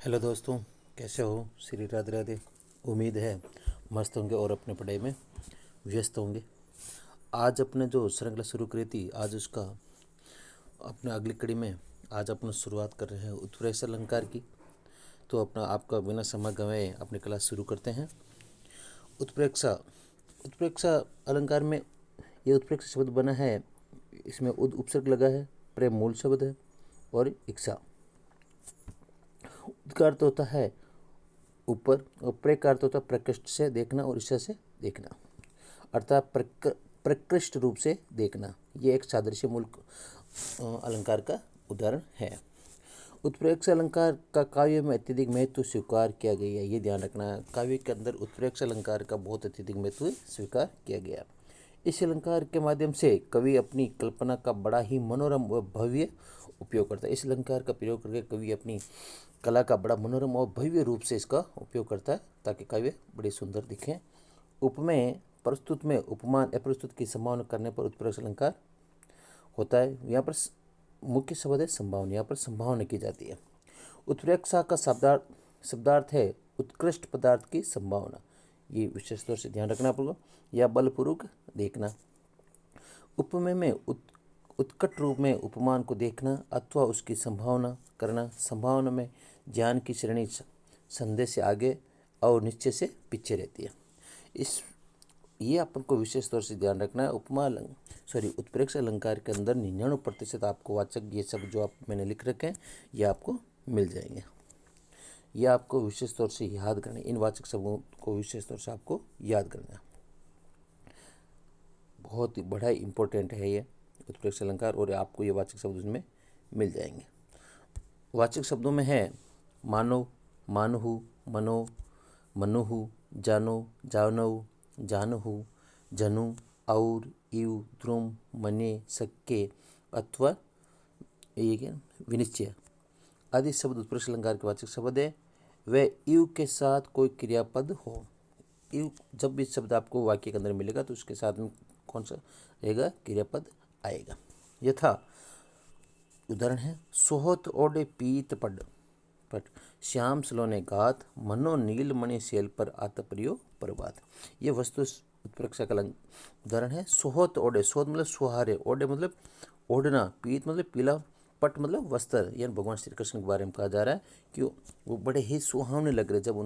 Hello दोस्तों, कैसे हो? श्री राधे राधे। उम्मीद है मस्त होंगे और अपने पढ़ाई में व्यस्त होंगे। आज अपने जो श्रृंखला शुरू करी थी, आज उसका अपने अगली कड़ी में आज अपन शुरुआत कर रहे हैं उत्प्रेक्षा अलंकार की। तो अपना आपका बिना समय गंवाए अपनी क्लास शुरू करते हैं। उत्प्रेक्षा उत्प्रेक्षा अलंकार में ये उत्प्रेक्षा शब्द बना है, इसमें उद उपसर्ग लगा है, प्रे मूल शब्द है और इच्छा। उद का अर्थ होता है ऊपर और प्रे का अर्थ होता है प्रकृष्ट से देखना और ईर्ष्या से देखना, अर्थात प्रकृष्ट रूप से देखना। ये एक सादृश्य मूल अलंकार का उदाहरण है। उत्प्रेक्षा अलंकार का काव्य में अत्यधिक महत्व स्वीकार किया गया है। ये ध्यान रखना है, काव्य के अंदर उत्प्रेक्षा अलंकार का बहुत अत्यधिक महत्व स्वीकार किया गया। इस अलंकार के माध्यम से कवि अपनी कल्पना का बड़ा ही मनोरम व भव्य उपयोग करता है। इस अलंकार का प्रयोग करके कवि अपनी कला का बड़ा मनोरम और भव्य रूप से इसका उपयोग करता है, ताकि काव्य बड़े सुंदर दिखें। उपमेय प्रस्तुत में उपमान अप्रस्तुत की संभावना करने पर उत्प्रेक्षा अलंकार होता है। यहाँ पर मुख्य शब्द है संभावना, यहाँ पर संभावना की जाती है। उत्प्रेक्षा का शब्दार्थ है उत्कृष्ट पदार्थ की संभावना। ये विशेष तौर से ध्यान रखना पड़ेगा, या बलपूर्वक देखना। उपमेय में उत्कट रूप में उपमान को देखना अथवा उसकी संभावना करना। संभावना में ज्ञान की श्रेणी संदेह से आगे और निश्चय से पीछे रहती है। ये अपन को विशेष तौर से ध्यान रखना है। उत्प्रेक्षा अलंकार के अंदर 99% आपको वाचक ये सब जो आप मैंने लिख रखे हैं ये आपको मिल जाएंगे। ये आपको विशेष तौर से याद करना, इन वाचक शब्दों को विशेष तौर से आपको याद करना, बहुत ही बड़ा इम्पोर्टेंट है ये उत्प्रेक्षा अलंकार, और आपको ये वाचक शब्द उसमें मिल जाएंगे। वाचक शब्दों में है मानो, मानहु, मनो, मनुहु, जानो, जानव, जानहु, जनु, और, इव, द्रुम, मने, सक्के अथवा ये क्या विनिश्चय आदि शब्द उत्प्रेक्षा अलंकार के वाचक शब्द है। वे इव के साथ कोई क्रियापद हो। इव जब भी शब्द आपको वाक्य के अंदर मिलेगा तो उसके साथ में कौन सा रहेगा? क्रियापद आएगा। यथा उदाहरण है सोहत ओडे पीत पट श्याम सलोने गात मनो नील मणि शैल पर आत प्रियो प्रभात। ये वस्तु उत्प्रेक्षा का उदाहरण है। सोहत ओडे, सोहत मतलब सुहारे, ओडे मतलब ओढ़ना, पीत मतलब पीला, पट मतलब वस्त्र। यानी भगवान श्री कृष्ण के बारे में कहा जा रहा है कि वो बड़े ही सुहावने लग रहे जब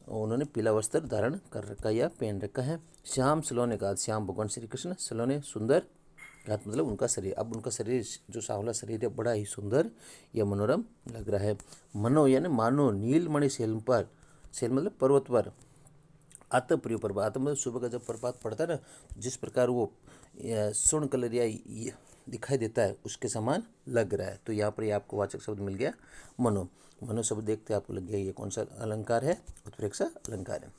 उन्होंने पीला वस्त्र धारण कर रखा या पहन रखा है। श्याम सलोने का, श्याम भगवान श्री कृष्ण, सलोने सुंदर, घात मतलब उनका शरीर। अब उनका शरीर जो सांवला शरीर है बड़ा ही सुंदर या मनोरम लग रहा है। मनो यानी मानो नीलमणि शैल पर, शैल मतलब पर्वत पर, आतप प्रिय प्रभात, आतप मतलब सुबह का जब प्रभात पड़ता है ना, जिस प्रकार वो स्वर्ण कलर या दिखाई देता है उसके समान लग रहा है। तो यहाँ पर ये आपको वाचक शब्द मिल गया मनो। मनो शब्द देखते आपको लग गया ये कौन सा अलंकार है? उत्प्रेक्षा अलंकार है।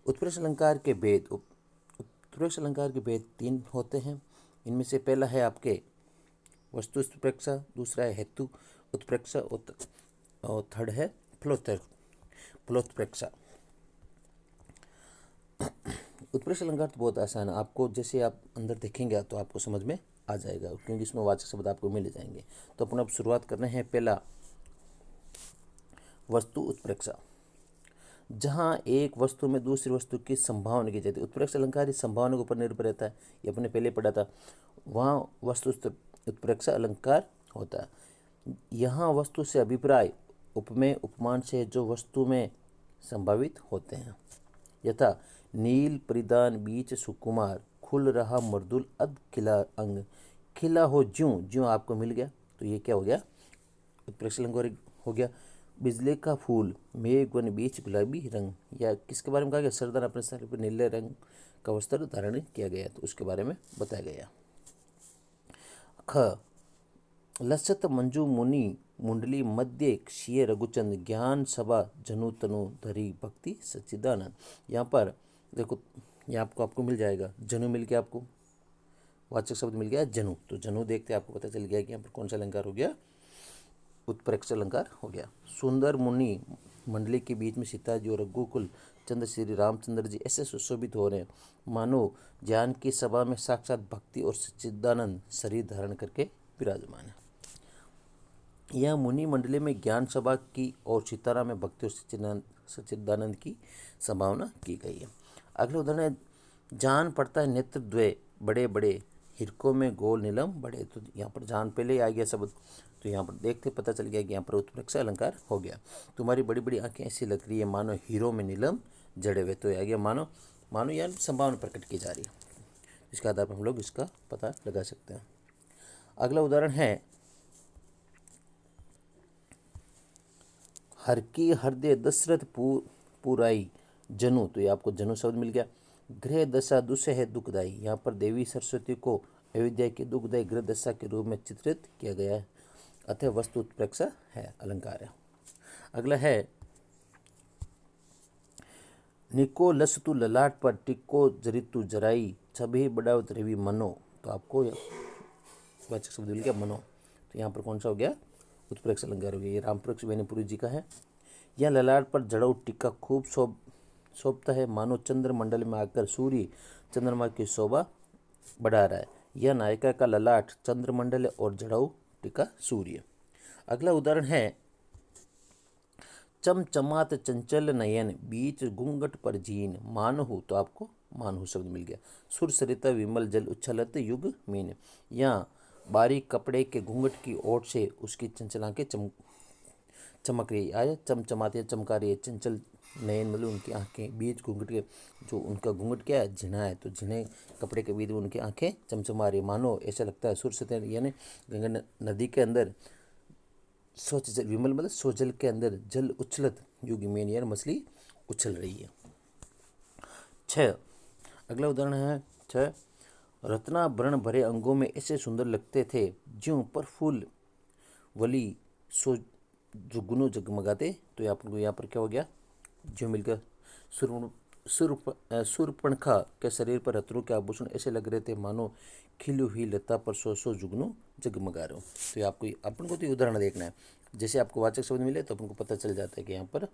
उत्प्रेक्षा अलंकार के भेद, उत्प्रेक्षा अलंकार के भेद 3 होते हैं। इनमें से पहला है आपके वस्तु उत्प्रेक्षा, दूसरा है हेतु उत्प्रेक्षा और थर्ड है फलोत्प्रेक्षा। उत्प्रेक्षा अलंकार तो बहुत आसान है, आपको जैसे आप अंदर देखेंगे तो आपको समझ में आ जाएगा, क्योंकि इसमें वाचक शब्द आपको मिल जाएंगे। तो अपन अब शुरुआत करना है। पहला वस्तु उत्प्रेक्षा, जहाँ एक वस्तु में दूसरी वस्तु की संभावना की जाती है। उत्प्रेक्षा अलंकार इस संभावना के ऊपर निर्भर रहता है, ये अपने पहले पढ़ा था। वहाँ वस्तु उत्प्रेक्षा अलंकार होता है। यहाँ वस्तु से अभिप्राय उपमेय उपमान से जो वस्तु में संभावित होते हैं। यथा नील परिधान बीच सुकुमार, खुल रहा मर्दुल अध खिला अंग, खिला हो ज्यों ज्यों आपको मिल गया। तो ये क्या हो गया? उत्प्रेक्षा अलंकार हो गया। बिजली का फूल मेघ वन बीच गुलाबी रंग, या किसके बारे में कहा गया? सरदार अपने सर पर नीले रंग का वस्त्र धारण किया गया, तो उसके बारे में बताया गया। ख लसत मंजू मुनि मुंडली मध्य क्षीय रघुचंद, ज्ञान सभा जनु तनु धरी भक्ति सच्चिदानंद। यहाँ पर देखो, यहाँ आपको मिल जाएगा जनु, मिल गया आपको वाचक शब्द मिल गया जनु। तो जनु देखते आपको पता चल गया कि यहाँ पर कौन सा अलंकार हो गया? उत्प्रेक्षा अलंकार हो गया। सुंदर मुनि मंडली के बीच में सीता जी और रघुकुल चंद्र श्री रामचंद्र जी ऐसे सुशोभित हो रहे हैं, मानो ज्ञान की सभा में साक्षात भक्ति और सच्चिदानंद शरीर धारण करके विराजमान है। यह मुनि मंडली में ज्ञान सभा की और सीताराम में भक्ति और सच्चिदानंद की संभावना की गई है। अगला उदाहरण है, जान पड़ता है नेत्र द्वय बड़े बड़े, हिरकों में गोल नीलम बड़े। तो यहाँ पर जान पहले ही आ गया शब्द, तो यहाँ पर देखते पता चल गया कि यहाँ पर उत्प्रेक्षा अलंकार हो गया। तुम्हारी बड़ी बड़ी आंखें ऐसी लग रही है मानो हीरो में नीलम जड़े हुए, तो आ गया मानो। मानो यार संभावना प्रकट की जा रही है, इसके आधार पर हम लोग इसका पता लगा सकते हैं। अगला उदाहरण है, हर की हृदय दशरथ पुराई जनु, तो ये आपको जनु शब्द मिल गया। गृह दशा दुष्य है दुखदाई, यहाँ पर देवी सरस्वती को अयोध्या की दुखदायी गृह दशा के रूप में चित्रित किया गया है, अतः वस्तु उत्प्रेक्षा है, अलंकार है। अगला है, निको लसतु ललाट पर टिको जरितु जराई, छवि बढ़ावत रवि मनो, तो आपको वाचक शब्द मिल गया मनो, तो यहाँ पर कौन सा हो गया, उत्प्रेक्षा अलंकार हो गया। ये रामपुरक्ष वेणुपुरी जी का है। यह ललाट पर जड़ऊ टिक्का खूब शोभता है, मानो चंद्र मंडल में आकर सूर्य चंद्रमा की शोभा बढ़ा रहा है। यह नायिका का ललाट चंद्रमंडल और जड़ऊ टिक्का सूर्य। अगला उदाहरण है, चमचमात चंचल नयन बीच घूंघट पर जीन मानहु, तो आपको मानहु शब्द मिल गया। सुर सरिता विमल जल उच्छलत युग मीन, यहाँ बारीक कपड़े के घूंघट की ओट से उसकी चंचल आंखें चमक रही है, चमचमाते चमका रही है। चंचल नयन मतलब उनकी आंखें, बीच घूंघट के, जो उनका घूंघट क्या है, झिना है, तो झिने कपड़े के बीच में उनकी आंखें चमचमा रही, मानो ऐसा लगता है सुर से, यानी गंगा नदी के अंदर सोच जल, विमल मतलब सो जल के अंदर जल उछलत युग में, यार मछली उछल रही है। 6 अगला उदाहरण है 6, रत्नाभरण भरे अंगों में ऐसे सुंदर लगते थे ज्यों पर फूल वली सो जुगनू जगमगाते, तो आपको यहाँ पर क्या हो गया, ज्यों मिलकर सुरपणखा के शरीर पर रत्नों के आभूषण ऐसे लग रहे थे मानो खिली हुई लता पर सौ जुगनू जगमगा रहे हो। तो ये आपको अपन को तो उदाहरण देखना है, जैसे आपको वाचक शब्द मिले तो अपन को पता चल जाता है कि यहाँ पर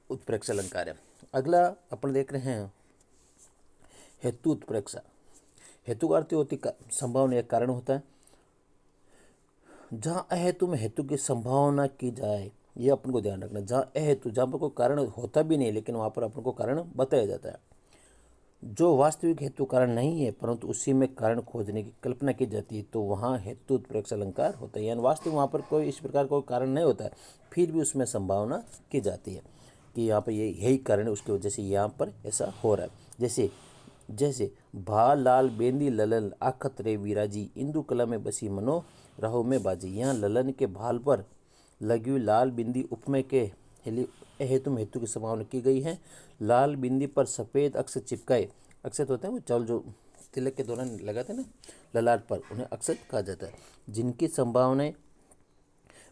उत्प्रेक्षा अलंकार है। अगला अपन देख रहे हैं, हेतु उत्प्रेक्षा। हेतु का अर्थ होती संभावना, एक कारण होता है। जहाँ अहेतु में हेतु की संभावना की जाए, ये अपन को ध्यान रखना। जहाँ अहेतु, जहाँ पर कोई कारण होता भी नहीं लेकिन वहाँ पर अपन को कारण बताया जाता है। जो वास्तविक हेतु कारण नहीं है परंतु उसी में कारण खोजने की कल्पना की जाती है, तो वहाँ हेतु उत्प्रेक्षा अलंकार होता है। यानी वास्तविक वहाँ पर कोई इस प्रकार कोई कारण नहीं होता है, फिर भी उसमें संभावना की जाती है कि यहाँ पर यही कारण है, उसकी वजह से यहाँ पर ऐसा हो रहा है। जैसे भा लाल बेंदी ललन आखत रे विराजी, इंदु कला में बसी मनो राहो में बाजी। यहाँ ललन के भाल पर लगी हुई लाल बिंदी उपमेय के हेतु में हेतु की संभावना की गई है। लाल बिंदी पर सफ़ेद अक्षर चिपकाए, अक्षत होते हैं वो चावल जो तिलक के दौरान लगाते हैं ना ललाट पर, उन्हें अक्षत कहा जाता है। जिनकी संभावनाएं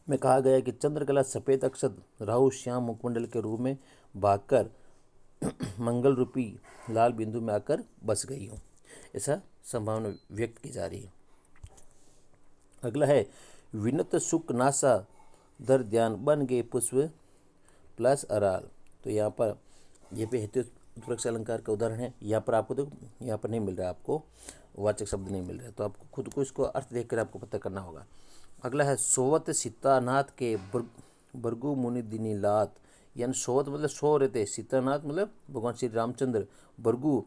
में कहा गया है कि चंद्रकला सफ़ेद अक्षत राहु श्याम मुखमंडल के रूप में भागकर मंगल रूपी लाल बिंदु में आकर बस गई हो, ऐसा संभावना व्यक्त की जा रही है। अगला है, विनत सुख नासा दर ध्यान बन गए पुष्प प्लस अराल, तो यहाँ पर ये पे हेतु उत्प्रेक्षा अलंकार का उदाहरण है। यहाँ पर आपको देखो, यहाँ पर नहीं मिल रहा है, आपको वाचक शब्द नहीं मिल रहा है, तो आपको खुद को इसको अर्थ देखकर आपको पता करना होगा। अगला है, सोवत सीतानाथ के बरगु मुनि दिनी लात, यानी सोवत मतलब सो रहे थे, सीतानाथ मतलब भगवान श्री रामचंद्र, बरगु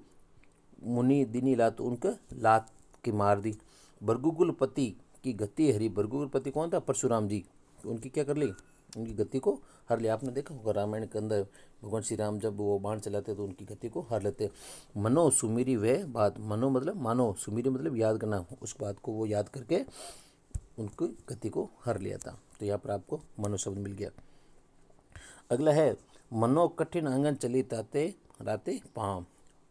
मुनि दिनी लात, उनका लात की मार दी। बरगुकुल पति की गति हरी, बरगुकुल पति कौन था, परशुराम जी, उनकी क्या कर ली, उनकी गति को हर लिया। आपने देखा होगा रामायण के अंदर भगवान श्री राम जब वो बाण चलाते तो उनकी गति को हर लेते। मनो सुमिरी वह बात, मनो मतलब मानो, सुमिरी मतलब याद करना, उस बात को वो याद करके उनकी गति को हर लिया था, तो यहाँ पर आपको मनो शब्द मिल गया। अगला है, मनो कठिन आंगन चली ताते राते पाँव,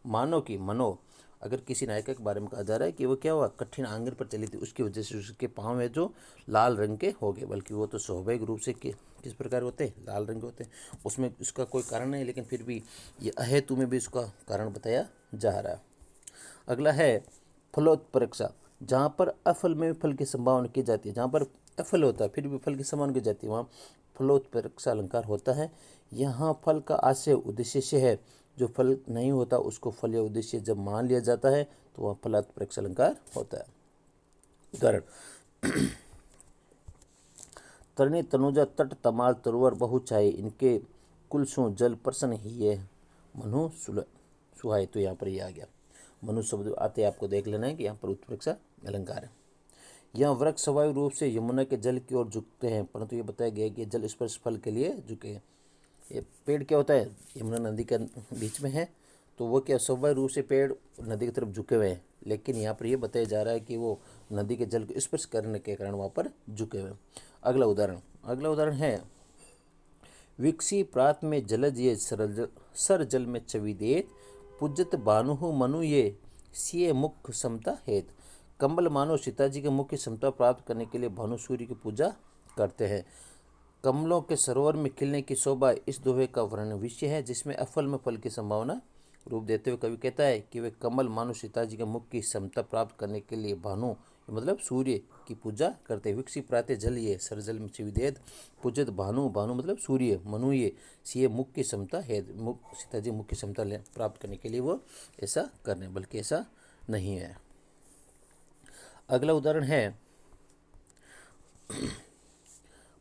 मानो की मनो, अगर किसी नायिका के बारे में कहा जा रहा है कि वो क्या हुआ, कठिन आंगन पर चली थी, उसकी वजह से उसके पाँव है जो लाल रंग के हो गए, बल्कि वो तो स्वाभाविक रूप से किस प्रकार होते हैं, लाल रंग के होते हैं, उसमें उसका कोई कारण नहीं, लेकिन फिर भी ये अहेतु में भी उसका कारण बताया जा रहा है। अगला है, फलोत्प्रेक्षा। जहाँ पर अफल में फल की संभावना की जाती है, जहाँ पर अफल होता है फिर भी फल की संभावना की जाती है, वहाँ फलोत्प्रेक्षा अलंकार होता है। यहाँ फल का आशय उद्देश्य से है, जो फल नहीं होता उसको फल या उद्देश्य जब मान लिया जाता है तो वह फलोत्प्रेक्षा अलंकार होता है। उदाहरण, तरणी तनुजा तट तमाल तरुवर बहु छाए, इनके कुल सु जल प्रसन्न ही है, मनु सुहाए। तो यहाँ पर ये आ गया मनु शब्द आते आपको देख लेना है कि यहाँ पर उत्प्रेक्षा अलंकार है। यहाँ वृक्ष स्वाभाविक रूप से यमुना के जल की ओर झुकते हैं, परंतु ये बताया गया कि जल स्पर्श फल के लिए झुके हैं। ये पेड़ क्या होता है, यमुना नदी के बीच में है, तो वो क्या स्वाभाविक रूप से पेड़ नदी की तरफ झुके हुए हैं, लेकिन यहाँ पर ये बताया जा रहा है कि वो नदी के जल को स्पर्श करने के कारण वहाँ पर झुके हुए हैं। अगला उदाहरण है, विकसी प्रात में जलज ये सर जल में छवि देत, पूजत भानु मनु ये सिए मुख समता हेत। कंबल मानव सीता जी के मुख्य समता प्राप्त करने के लिए भानु सूर्य की पूजा करते हैं। कमलों के सरोवर में खिलने की शोभा इस दोहे का वर्णन विषय है, जिसमें अफल में फल की संभावना रूप देते हुए कवि कहता है कि वे कमल मानो सीता जी के मुख की समता प्राप्त करने के लिए भानु मतलब सूर्य की पूजा करते हैं। विकसी प्रातः जल ये सरजल में विदेद, पूजित भानु मतलब सूर्य, मनु ये सीए मुख की समता है, सीता जी मुख की समता प्राप्त करने के लिए वो ऐसा कर रहे हैं, बल्कि ऐसा नहीं है। अगला उदाहरण है,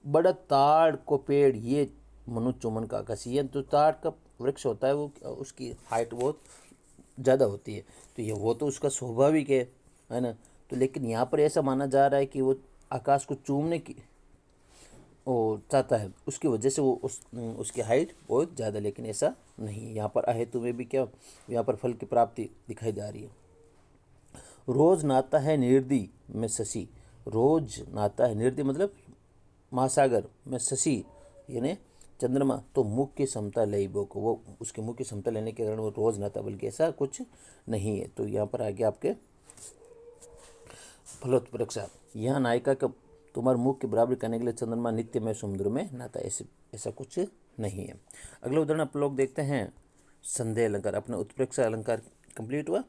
बड़ा ताड़ को पेड़ ये मनु चुमन का आकाशी। ये तो ताड़ का वृक्ष होता है, वो उसकी हाइट बहुत ज़्यादा होती है, तो ये वो तो उसका स्वाभाविक है ना। तो लेकिन यहाँ पर ऐसा माना जा रहा है कि वो आकाश को चूमने की वो चाहता है, उसकी वजह से वो उसकी हाइट बहुत ज़्यादा, लेकिन ऐसा नहीं है। यहाँ पर अहेतु में भी क्या यहाँ पर फल की प्राप्ति दिखाई जा रही है। रोज नाता है निर्दि में शशि, रोज नाता है निर्दि मतलब महासागर में शशि यानी चंद्रमा, तो मुख की समता लई को वो उसके मुख की समता लेने के कारण वो रोज नाता, बल्कि ऐसा कुछ नहीं है। तो यहाँ पर आगे आपके फलोत्प्रेक्षा, यहाँ नायिका का तुम्हारे मुख की बराबरी करने के लिए चंद्रमा नित्य में समुद्र में नाता, ऐसा कुछ नहीं है। अगला उदाहरण आप लोग देखते हैं, संदेह अलंकार। अपना उत्प्रेक्षा अलंकार कंप्लीट हुआ।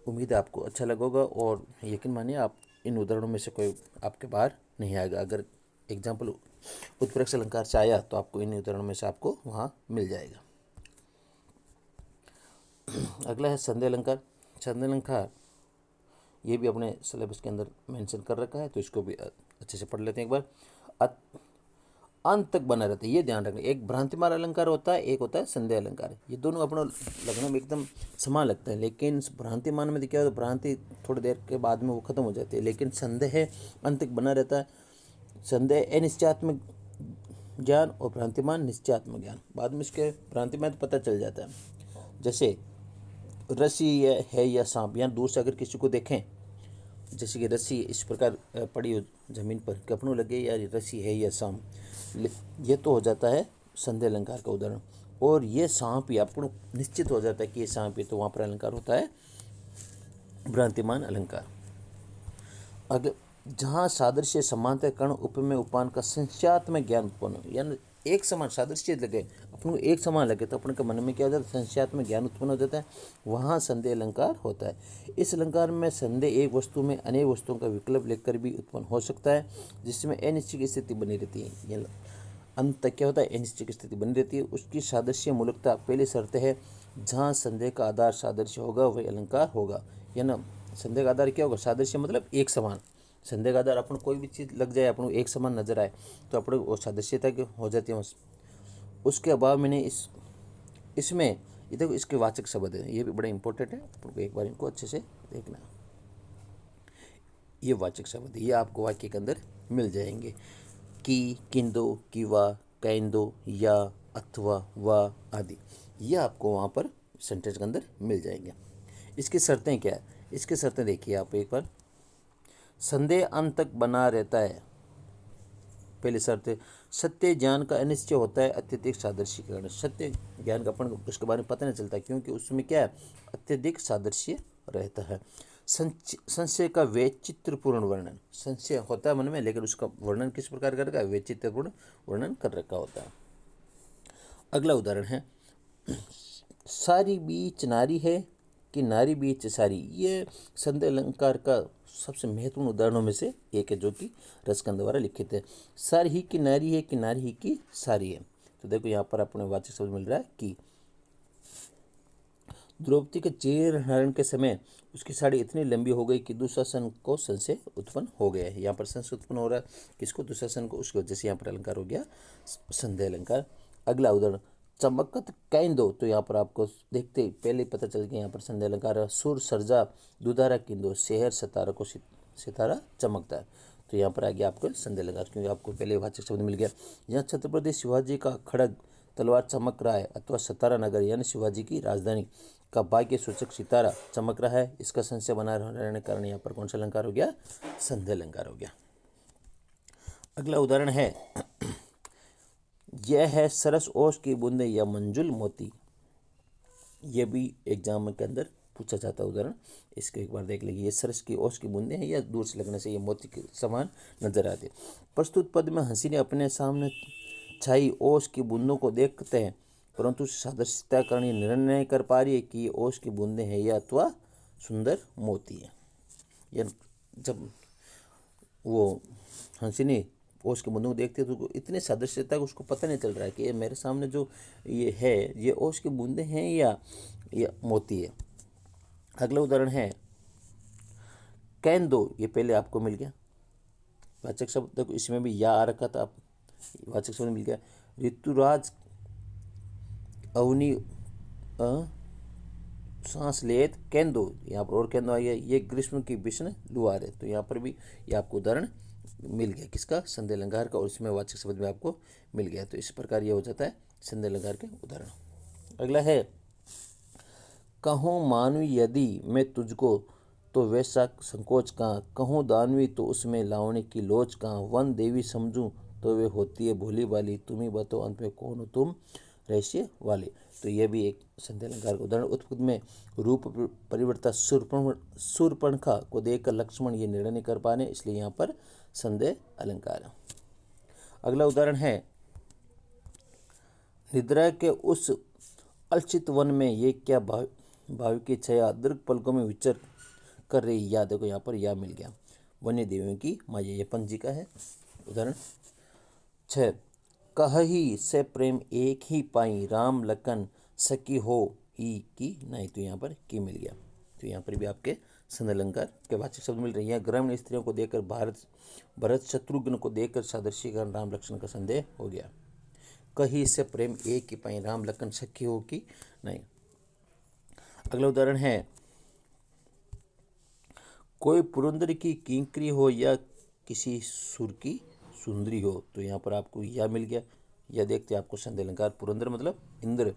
उम्मीद है आपको अच्छा लगा होगा, और यकीन मानिए आप इन उदाहरणों में से कोई आपके बाहर नहीं आएगा। अगर एग्जाम्पल उत्प्रेक्षा अलंकार से आया तो आपको इन उदाहरणों में से आपको वहाँ मिल जाएगा। अगला है संदेह अलंकार। संदेह अलंकार ये भी अपने सिलेबस के अंदर मेंशन कर रखा है, तो इसको भी अच्छे से पढ़ लेते हैं एक बार। अंत तक बना रहता है, ये ध्यान रखना। एक भ्रांतिमान अलंकार होता है, एक होता है संदेह अलंकार। ये दोनों अपना लगने में एकदम समान लगता है, लेकिन भ्रांतिमान में क्या होता है, भ्रांति थोड़ी देर के बाद में वो खत्म हो जाती है, लेकिन संदेह अंत तक बना रहता है। संदेह अनिश्चयात्मक ज्ञान और भ्रांतिमान निश्चयात्मक ज्ञान, बाद में इसके भ्रांतिमान तो पता चल जाता है। जैसे रस्सी है या सांप, यहाँ दूर से अगर किसी को देखें, जैसे कि रस्सी इस प्रकार पड़ी हो जमीन पर, कपड़ों लगे यार रस्सी है या सांप, ये तो हो जाता है संदेह अलंकार का उदाहरण। और ये सांप ही आपको निश्चित हो जाता है कि ये सांप है, तो वहाँ पर अलंकार होता है भ्रांतिमान अलंकार। अगर जहाँ सादृश्य समानता कर्ण उपमेय उपान का संशयात्मक ज्ञान उत्पन्न हो, यानी एक समान सादृश्य लगे, अपन को एक समान लगे, तो अपन के मन में क्या हो जाता है, संशयात्मक ज्ञान उत्पन्न हो जाता है, वहाँ संदेह अलंकार होता है। इस अलंकार में संदेह एक वस्तु में अनेक वस्तुओं का विकल्प लेकर भी उत्पन्न हो सकता है, जिसमें अनिश्चित की स्थिति बनी रहती है। अंत तक क्या होता है, अनिश्चित की स्थिति बनी रहती है। उसकी सादृश्य मूलकता पहली शर्त है, जहाँ संदेह का आधार सादृश्य होगा वही अलंकार होगा। या ना संदेह का आधार क्या होगा, सादृश्य मतलब एक समान। संदेह का आधार अपन कोई भी चीज़ लग जाए, अपन को एक समान नजर आए, तो अपन वो सादृश्यता की हो जाती है। उसके अभाव मैंने इसमें ये देखो इसके वाचक शब्द है, ये भी बड़ा इंपॉर्टेंट है, अपन को एक बार इनको अच्छे से देखना। ये वाचक शब्द है, ये आपको वाक्य के अंदर मिल जाएंगे, कि, किंदो, किवा, कैंदो, या, अथवा, व आदि, ये आपको वहाँ पर सेंटेंस के अंदर मिल जाएंगे। इसकी शर्तें क्या है, इसकी शर्तें देखिए आप एक बार। संदेह अंत तक बना रहता है, पहली शर्त। सत्य ज्ञान का अनिश्चय होता है अत्यधिक सादृश्य के कारण। सत्य ज्ञान का अपन उसके बारे में पता नहीं चलता, क्योंकि उसमें क्या है, अत्यधिक सादृश्य रहता है। संशय का वैचित्रपूर्ण वर्णन, संशय होता है मन में, लेकिन उसका वर्णन किस प्रकार का रखा है, वैचित्रपूर्ण वर्णन कर रखा होता है। अगला उदाहरण है, सारी बीच नारी है कि नारी बीच सारी। ये संदेह अलंकार का सबसे महत्वपूर्ण उदाहरणों में से एक है, जो कि रसकंद द्वारा लिखित है। सारी ही की नारी है कि नारी ही की सारी है। तो देखो यहाँ पर अपने वाचक शब्द मिल रहा है कि द्रौपदी के चीर हरण के समय उसकी साड़ी इतनी लंबी हो गई कि दुशासन को संशय उत्पन्न हो गया है। यहाँ पर संशय उत्पन्न हो रहा है किसको? दुशासन को। उसकी वजह से यहाँ पर अलंकार हो गया संदेह अलंकार। अगला उदाहरण, चमकत कैंदो। तो यहाँ पर आपको देखते ही पहले ही पता चल गया यहाँ पर संदेह अलंकार है। सुर सर्जा दुधारा किंदो, शहर सतारा को सितारा चमकता है। तो यहाँ पर आ गया आपको संदेह अलंकार, क्योंकि आपको पहले वाचक शब्द मिल गया। यहाँ छत्रपति शिवाजी का खड़ग तलवार चमक रहा है अथवा सतारा नगर यानी शिवाजी की राजधानी का भाग्य सूचक सितारा चमक रहा है, इसका संशय बना रहने के कारण यहाँ पर कौन सा अलंकार हो गया? संदेह अलंकार हो गया। अगला उदाहरण है, यह है सरस ओस की बूंदे या मंजुल मोती। यह भी एग्जाम के अंदर पूछा जाता है उदाहरण, इसको एक बार देख लीजिए। ये सरस की ओस की बूंदे हैं या दूर से लगने से ये मोती के समान नजर आते। प्रस्तुत पद में हंसी ने अपने सामने छाई ओस की बूंदों को देखते हैं, परंतु सादृश्यता कारण ये निर्णय नहीं कर पा रही है कि ये ओस की बूंदे हैं या अथवा सुंदर मोती है। या जब वो हंसी ने ओस की बूंदों को देखते हैं तो इतने सादृश्यता उसको पता नहीं चल रहा है कि ये मेरे सामने जो ये है ये ओस की बूंदे हैं या मोती है। अगला उदाहरण है, कैन दो। ये पहले आपको मिल गया वाचक शब्द, देखो इसमें भी या आ रखा था, वाचक शब्द मिल गया। ऋतुराज अवनी सांस लेत केंदो, यहाँ पर और केंदो आ गया। ये ग्रीष्म की भीषण लुहार है। तो यहाँ पर भी ये आपको उदाहरण मिल गया किसका? संदेह अलंकार का, और इसमें वाचक शब्द में आपको मिल गया। तो इस प्रकार ये हो जाता है संदेह अलंकार के उदाहरण। अगला है, कहूँ मानवी यदि मैं तुझको तो वैसा संकोच कहाँ, कहूँ दानवी तो उसमें लावणी की लोच कहाँ, वन देवी समझूं तो वे होती है भोली भाली, तुम्ही बताओ अंत में कौन हो तुम रहस्य वाले। तो यह भी एक संदेह अलंकार का उदाहरण। उत्पत्ति में रूप परिवर्तन शूर्पणखा को देखकर लक्ष्मण ये निर्णय नहीं कर पाने, इसलिए यहाँ पर संदेह अलंकार है। अगला उदाहरण है, निद्रा के उस अलचित वन में ये क्या भाव की छया दीर्घ पलकों में विचर कर रही या। देखो यहाँ पर या मिल गया, वन्य देवियों की माया, ये पंजी का है उदाहरण। 6, कहही से प्रेम एक ही पाई, राम लखन सखी हो ही की नहीं। तो यहाँ पर की मिल गया। तो यहाँ पर भी आपके संदेह अलंकार के वाचक शब्द मिल रही है। ग्रामीण स्त्रियों को देखकर भरत शत्रुघ्न को देखकर सादृश्यीकरण राम लक्ष्मण का संदेह हो गया। कही से प्रेम एक ही पाई, राम लखन सखी हो की नहीं। अगला उदाहरण है, कोई पुरंदर की किंकरी हो या किसी सुर की सुंदरी हो। तो यहाँ पर आपको यह मिल गया। यह देखते आपको संदेह अलंकार, पुरंदर मतलब इंद्र,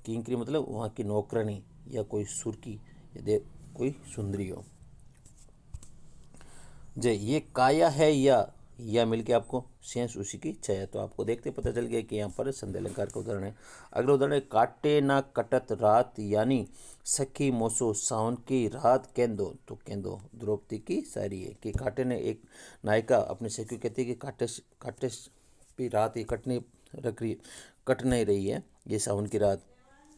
किंकरी मतलब वहाँ की नौकरानी या कोई सुर की या कोई सुंदरी हो। जय, ये काया है या मिल के आपको शेष उसी की छाया। तो आपको देखते पता चल गया कि यहाँ पर संदेह अलंकार का उदाहरण है। अगला उदाहरण है, काटे ना कटत रात यानी सखी मोसो सावन की रात केंदो। तो केंदो द्रौपदी की शायरी है कि काटे ने, एक नायिका अपनी सखी कहती है कि काटे भी रात ये कट नहीं रही है ये सावन की रात।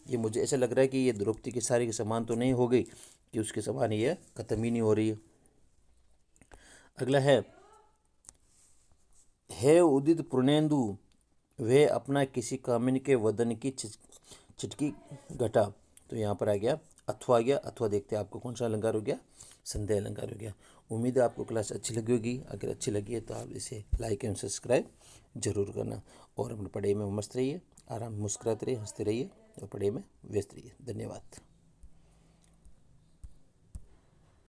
ये मुझे ऐसा लग रहा है कि ये द्रौपदी की शायरी के समान तो नहीं हो गई कि उसके समान ये खत्म ही नहीं हो रही है। अगला है उदित पूर्णेंदु वे अपना किसी कामिनी के वदन की चिटकी घटा। तो यहाँ पर आ गया अथवा आ गया। अथवा देखते हैं आपको कौन सा अलंकार हो गया? संदेह अलंकार हो गया। उम्मीद है आपको क्लास अच्छी लगी होगी। अगर अच्छी लगी है तो आप इसे लाइक एंड सब्सक्राइब जरूर करना, और अपनी पढ़ाई में मस्त रहिए, आराम मुस्कुराते रहिए, हंसते रहिए और पढ़ाई में व्यस्त रहिए। धन्यवाद।